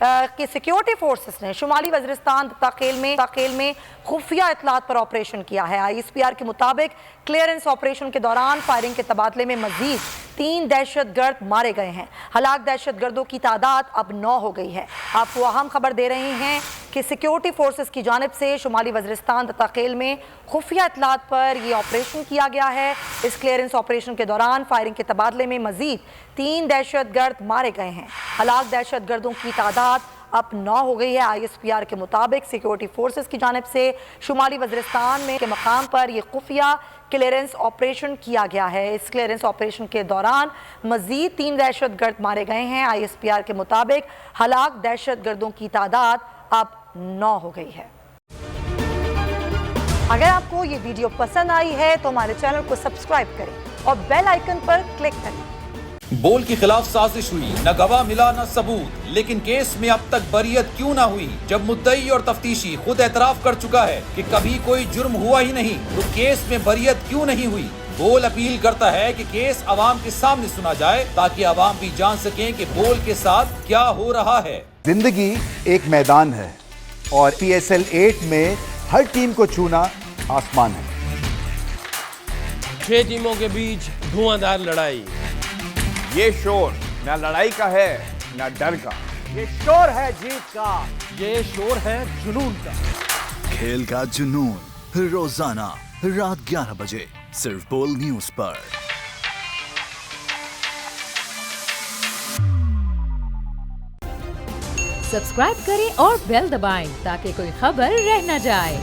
कि security forces ने शुमाली वज़ीरिस्तान ताकेल में खुफिया इतलात पर ऑपरेशन किया है। ISPR के मुताबिक क्लियरेंस ऑपरेशन के दौरान फायरिंग के तबादले में मजीद 3 दहशतगर्द मारे गए हैं। हलाक दहशतगर्दों की तादाद अब 9 हो गई है। आपको अहम खबर दे रहे हैं कि सिक्योरिटी फोर्सेस की जानिब से शुमाली वज़ीरिस्तान ताकेल में खुफिया इतलात पर यह ऑपरेशन किया गया है। इस क्लियरेंस ऑपरेशन के दौरान फायरिंग के तबादले में मजीद 3 दहशतगर्द मारे गए हैं। हलाक दहशतगर्दों की तादाद अब 9 हो गई है। ISPR के मुताबिक सिक्योरिटी फोर्सेस की जानिब से शुमाली वज़ीरिस्तान में के मकाम पर यह खुफिया क्लियरेंस ऑपरेशन किया गया है। इस क्लियरेंस ऑपरेशन के दौरान मजीद 3 दहशतगर्द मारे गए हैं। ISPR के मुताबिक हलाक दहशतगर्दों की तादाद अब 9 हो गई है। अगर आपको ये वीडियो पसंद आई है तो हमारे चैनल को सब्सक्राइब करें और बेल आइकन पर क्लिक करें। बोल के खिलाफ साजिश हुई, न गवाह मिला न सबूत, लेकिन केस में अब तक बरियत क्यों न हुई? जब मुद्दई और तफ्तीशी खुद एतराफ कर चुका है कि कभी कोई जुर्म हुआ ही नहीं, तो केस में बरियत क्यों नहीं हुई? बोल अपील करता है कि केस अवाम के सामने सुना जाए ताकि अवाम भी जान सकें कि बोल के साथ क्या हो रहा है। जिंदगी एक मैदान है और PSL 8 में हर टीम को छूना आसमान है। 6 टीमों के बीच धुआंधार लड़ाई। ये शोर न लड़ाई का है न डर का, ये शोर है जीत का, ये शोर है जुनून का। खेल का जुनून रोजाना रात 11 बजे सिर्फ बोल न्यूज पर। सब्सक्राइब करें और बेल दबाएं ताकि कोई खबर रह न जाए।